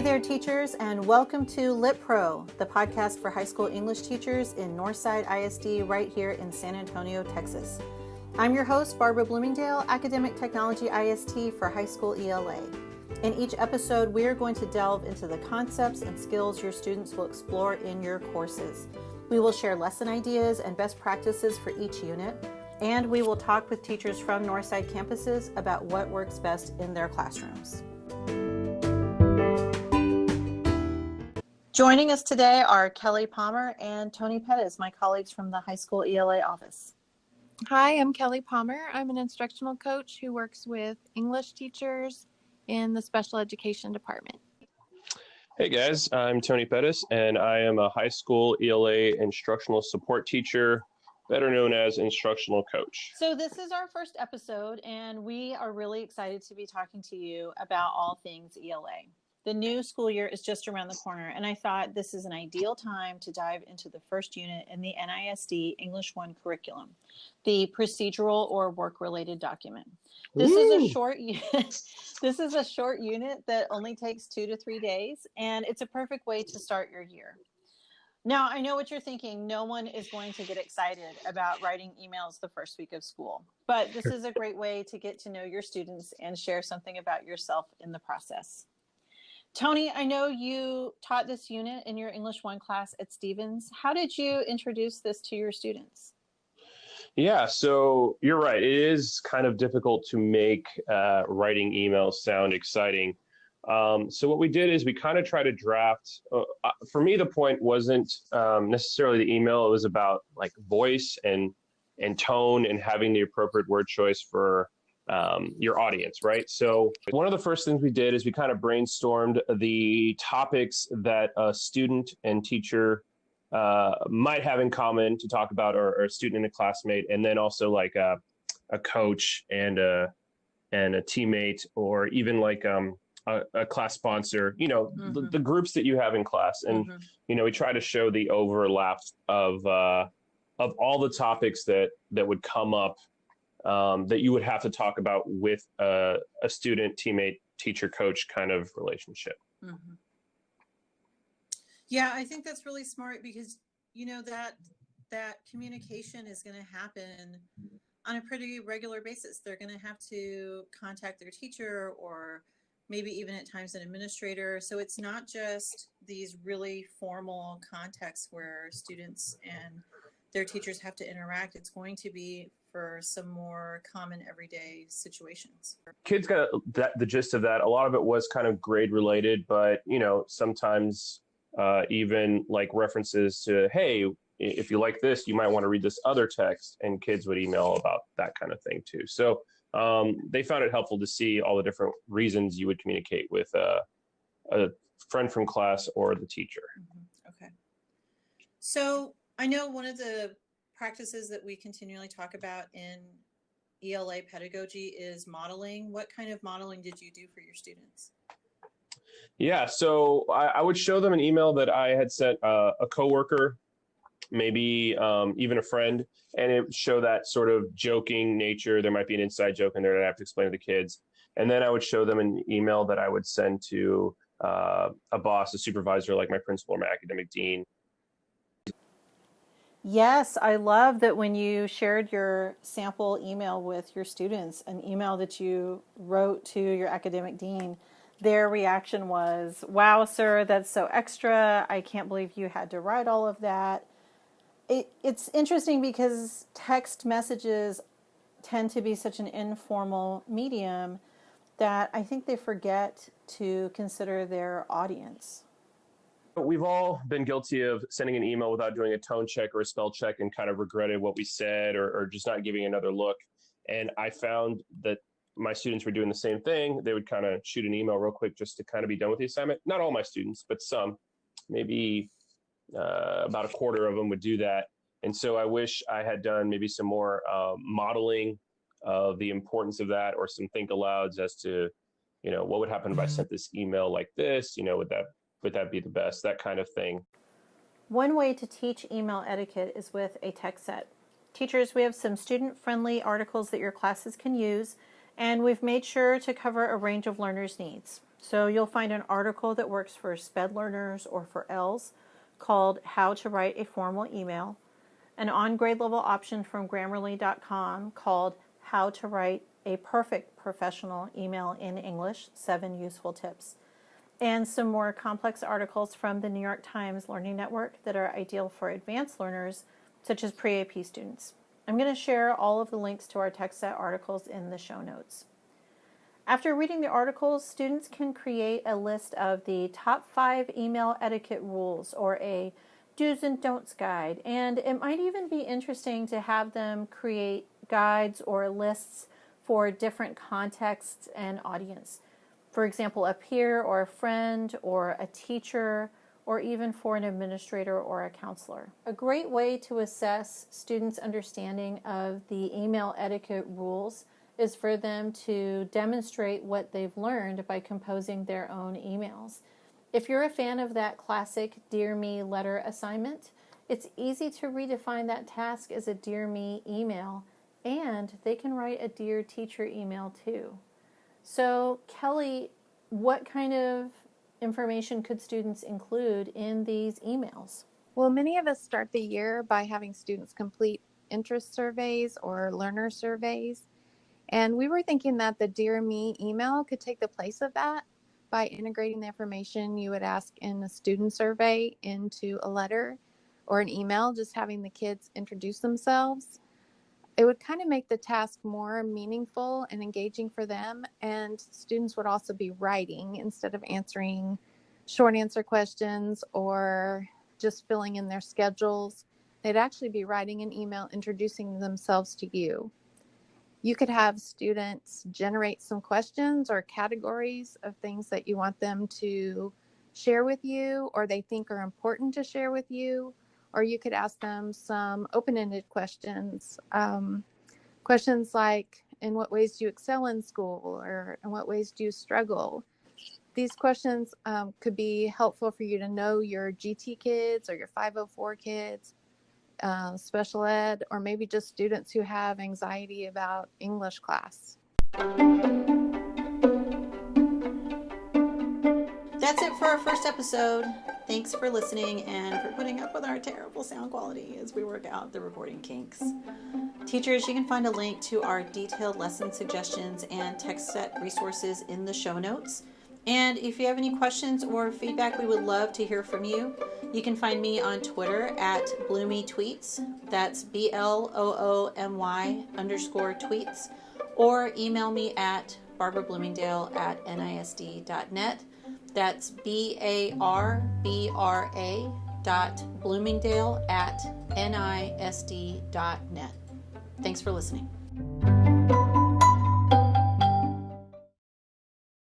Hey there, teachers, and welcome to Lit Pro, the podcast for high school English teachers in Northside ISD right here in San Antonio, Texas. I'm your host, Barbara Bloomingdale, Academic Technology IST for high school ELA. In each episode, we are going to delve into the concepts and skills your students will explore in your courses. We will share lesson ideas and best practices for each unit, and we will talk with teachers from Northside campuses about what works best in their classrooms. Joining us today are Kelly Palmer and Tony Pettis, my colleagues from the high school ELA office. Hi, I'm Kelly Palmer. I'm an instructional coach who works with English teachers in the special education department. Hey guys, I'm Tony Pettis, and I am a high school ELA instructional support teacher, better known as instructional coach. So this is our first episode, and we are really excited to be talking to you about all things ELA. The new school year is just around the corner, and I thought this is an ideal time to dive into the first unit in the NISD English 1 curriculum, the procedural or work-related document. This is a short unit that only takes 2 to 3 days, and it's a perfect way to start your year. Now, I know what you're thinking. No one is going to get excited about writing emails the first week of school, but this is a great way to get to know your students and share something about yourself in the process. Tony, I know you taught this unit in your English 1 class at Stevens. How did you introduce this to your students? Yeah, so you're right. It is kind of difficult to make writing emails sound exciting. So what we did is we kind of tried to draft. For me, the point wasn't necessarily the email. It was about like voice and tone and having the appropriate word choice for your audience, right? So one of the first things we did is we kind of brainstormed the topics that a student and teacher might have in common to talk about, or a student and a classmate, and then also like a coach and a teammate, or even like a class sponsor, the groups that you have in class. And, we try to show the overlap of all the topics that would come up that you would have to talk about with a student, teammate, teacher, coach kind of relationship. Mm-hmm. Yeah, I think that's really smart because, that communication is going to happen on a pretty regular basis. They're going to have to contact their teacher or maybe even at times an administrator. So it's not just these really formal contexts where students and their teachers have to interact. It's going to be for some more common everyday situations. Kids got the gist of that. A lot of it was kind of grade related, but sometimes even like references to, hey, if you like this, you might want to read this other text, and kids would email about that kind of thing too. So they found it helpful to see all the different reasons you would communicate with a friend from class or the teacher. Mm-hmm. Okay. So I know one of the practices that we continually talk about in ELA pedagogy is modeling. What kind of modeling did you do for your students? Yeah, so I would show them an email that I had sent a coworker, maybe even a friend, and it would show that sort of joking nature. There might be an inside joke in there that I have to explain to the kids. And then I would show them an email that I would send to a boss, a supervisor, like my principal or my academic dean. Yes, I love that when you shared your sample email with your students, an email that you wrote to your academic dean, their reaction was, wow, sir, that's so extra. I can't believe you had to write all of that. It's interesting because text messages tend to be such an informal medium that I think they forget to consider their audience. We've all been guilty of sending an email without doing a tone check or a spell check and kind of regretted what we said or just not giving another look. And I found that my students were doing the same thing. They would kind of shoot an email real quick just to kind of be done with the assignment. Not all my students, but some, maybe about a quarter of them would do that. And so I wish I had done maybe some more modeling of the importance of that, or some think alouds as to, what would happen if I sent this email like this, would that be the best, that kind of thing. One way to teach email etiquette is with a text set. Teachers, we have some student-friendly articles that your classes can use, and we've made sure to cover a range of learners' needs. So you'll find an article that works for SPED learners or for ELs called How to Write a Formal Email, an on-grade level option from Grammarly.com called How to Write a Perfect Professional Email in English, 7 Useful Tips, and some more complex articles from the New York Times Learning Network that are ideal for advanced learners, such as pre-AP students. I'm going to share all of the links to our TextSet articles in the show notes. After reading the articles, students can create a list of the top 5 email etiquette rules or a do's and don'ts guide, and it might even be interesting to have them create guides or lists for different contexts and audience. For example, a peer or a friend or a teacher, or even for an administrator or a counselor. A great way to assess students' understanding of the email etiquette rules is for them to demonstrate what they've learned by composing their own emails. If you're a fan of that classic Dear Me letter assignment, it's easy to redefine that task as a Dear Me email, and they can write a Dear Teacher email too. So, Kelly, what kind of information could students include in these emails? Well, many of us start the year by having students complete interest surveys or learner surveys. And we were thinking that the Dear Me email could take the place of that by integrating the information you would ask in a student survey into a letter or an email, just having the kids introduce themselves. It would kind of make the task more meaningful and engaging for them, and students would also be writing instead of answering short answer questions or just filling in their schedules. They'd actually be writing an email introducing themselves to you. You could have students generate some questions or categories of things that you want them to share with you or they think are important to share with you. Or you could ask them some open-ended questions. Questions like, in what ways do you excel in school? Or in what ways do you struggle? These questions could be helpful for you to know your GT kids or your 504 kids, special ed, or maybe just students who have anxiety about English class. That's it for our first episode. Thanks for listening and for putting up with our terrible sound quality as we work out the recording kinks. Teachers, you can find a link to our detailed lesson suggestions and TextSet resources in the show notes. And if you have any questions or feedback, we would love to hear from you. You can find me on Twitter at BloomyTweets. That's BLOOMY_tweets. Or email me at barbarabloomingdale@nisd.net. That's BARBRA.bloomingdale@nisd.net. Thanks for listening.